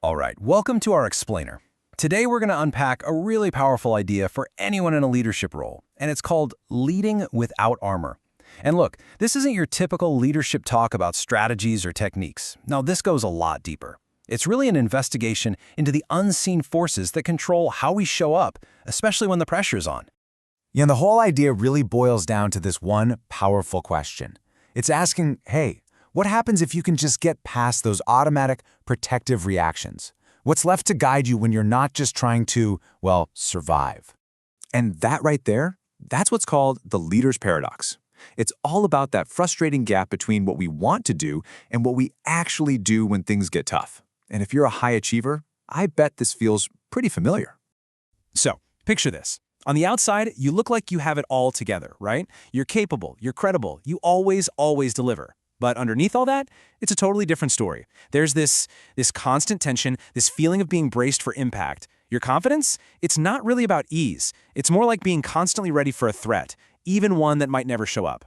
All right, welcome to our explainer. Today we're going to unpack a really powerful idea for anyone in a leadership role, and it's called leading without armor. And look, this isn't your typical leadership talk about strategies or techniques. No, this goes a lot deeper. It's really an investigation into the unseen forces that control how we show up, especially when the pressure's on. Yeah, and the whole idea really boils down to this one powerful question. It's asking, hey, what happens if you can just get past those automatic protective reactions? What's left to guide you when you're not just trying to, well, survive? And that right there, that's what's called the leader's paradox. It's all about that frustrating gap between what we want to do and what we actually do when things get tough. And if you're a high achiever, I bet this feels pretty familiar. So, picture this. On the outside, you look like you have it all together, right? You're capable, you're credible, you always deliver. But underneath all that, it's a totally different story. There's this constant tension, this feeling of being braced for impact. Your confidence? It's not really about ease. It's more like being constantly ready for a threat, even one that might never show up.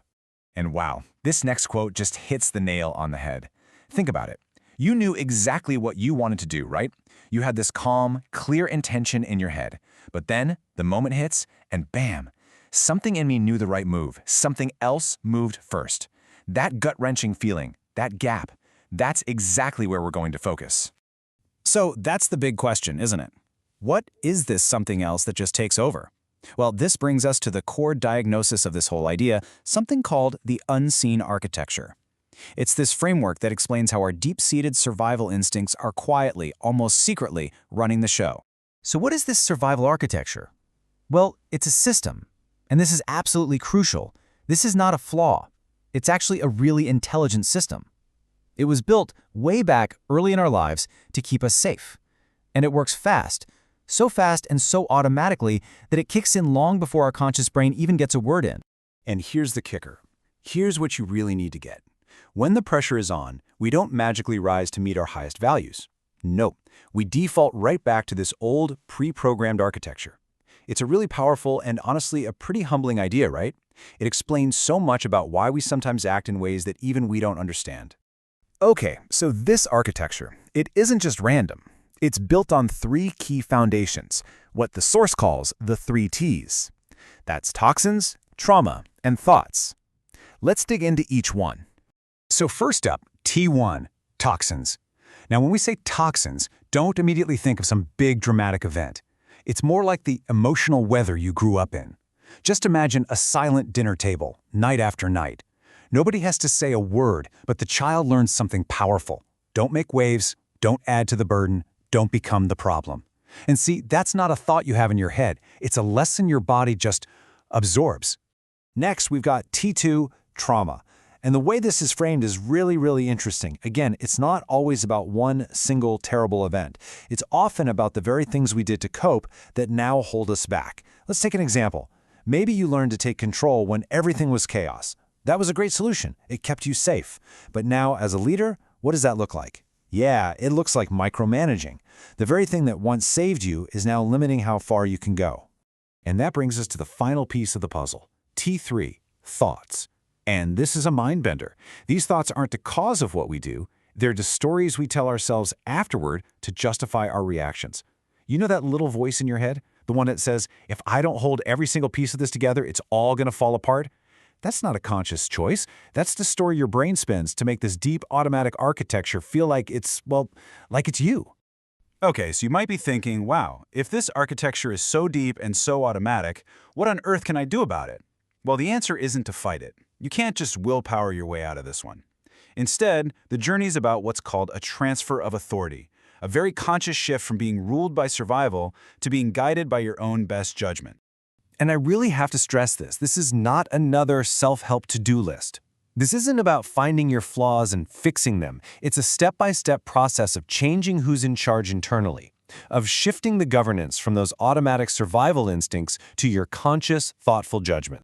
And wow, this next quote just hits the nail on the head. Think about it. You knew exactly what you wanted to do, right? You had this calm, clear intention in your head. But then the moment hits, and bam, something in me knew the right move. Something else moved first. That gut-wrenching feeling, that gap, that's exactly where we're going to focus. So that's the big question, isn't it? What is this something else that just takes over? Well, this brings us to the core diagnosis of this whole idea, something called the unseen architecture. It's this framework that explains how our deep-seated survival instincts are quietly, almost secretly, running the show. So what is this survival architecture? Well, it's a system, and this is absolutely crucial. This is not a flaw. It's actually a really intelligent system. It was built way back early in our lives to keep us safe. And it works fast and so automatically that it kicks in long before our conscious brain even gets a word in. And here's the kicker. Here's what you really need to get. When the pressure is on, we don't magically rise to meet our highest values. No, we default right back to this old, pre-programmed architecture. It's a really powerful and honestly a pretty humbling idea, right? It explains so much about why we sometimes act in ways that even we don't understand. Okay, so this architecture, it isn't just random. It's built on three key foundations, what the source calls the 3 T's. That's toxins, trauma, and thoughts. Let's dig into each one. So first up, T1, toxins. Now, when we say toxins, don't immediately think of some big dramatic event. It's more like the emotional weather you grew up in. Just imagine a silent dinner table, night after night. Nobody has to say a word, but the child learns something powerful. Don't make waves, don't add to the burden, don't become the problem. And see, that's not a thought you have in your head. It's a lesson your body just absorbs. Next, we've got T2, trauma. And the way this is framed is really interesting. Again, it's not always about one single terrible event. It's often about the very things we did to cope that now hold us back. Let's take an example. Maybe you learned to take control when everything was chaos. That was a great solution. It kept you safe. But now, as a leader, what does that look like? Yeah, it looks like micromanaging. The very thing that once saved you is now limiting how far you can go. And that brings us to the final piece of the puzzle, T3, thoughts. And this is a mind bender. These thoughts aren't the cause of what we do. They're the stories we tell ourselves afterward to justify our reactions. You know that little voice in your head? The one that says, if I don't hold every single piece of this together, it's all going to fall apart? That's not a conscious choice. That's the story your brain spins to make this deep automatic architecture feel like it's, well, like it's you. Okay, so you might be thinking, wow, if this architecture is so deep and so automatic, what on earth can I do about it? Well, the answer isn't to fight it. You can't just willpower your way out of this one. Instead, the journey is about what's called a transfer of authority, a very conscious shift from being ruled by survival to being guided by your own best judgment. And I really have to stress this. This is not another self-help to-do list. This isn't about finding your flaws and fixing them. It's a step-by-step process of changing who's in charge internally, of shifting the governance from those automatic survival instincts to your conscious, thoughtful judgment.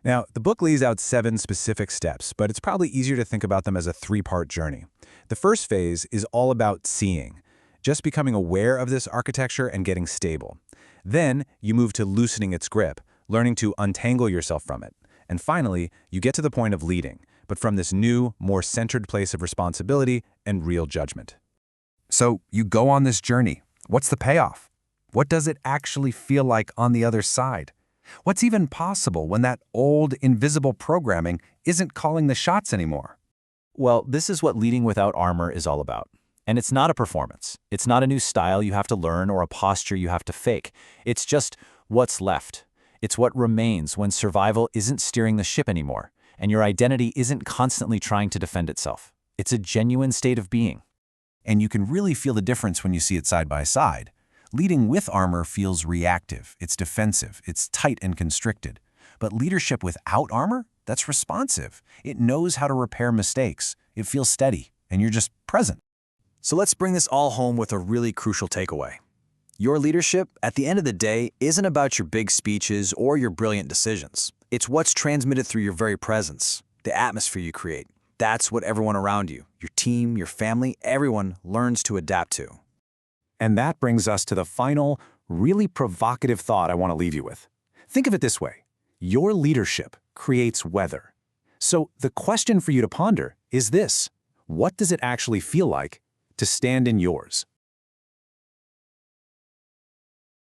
Now, the book lays out 7 specific steps, but it's probably easier to think about them as a 3-part journey. The first phase is all about seeing, just becoming aware of this architecture and getting stable. Then, you move to loosening its grip, learning to untangle yourself from it. And finally, you get to the point of leading, but from this new, more centered place of responsibility and real judgment. So you go on this journey. What's the payoff? What does it actually feel like on the other side? What's even possible when that old, invisible programming isn't calling the shots anymore? Well, this is what leading without armor is all about. And it's not a performance. It's not a new style you have to learn or a posture you have to fake. It's just what's left. It's what remains when survival isn't steering the ship anymore, and your identity isn't constantly trying to defend itself. It's a genuine state of being. And you can really feel the difference when you see it side by side. Leading with armor feels reactive, it's defensive, it's tight and constricted. But leadership without armor? That's responsive. It knows how to repair mistakes. It feels steady, and you're just present. So let's bring this all home with a really crucial takeaway. Your leadership, at the end of the day, isn't about your big speeches or your brilliant decisions. It's what's transmitted through your very presence, the atmosphere you create. That's what everyone around you, your team, your family, everyone learns to adapt to. And that brings us to the final, really provocative thought I want to leave you with. Think of it this way. Your leadership creates weather. So the question for you to ponder is this: what does it actually feel like to stand in yours?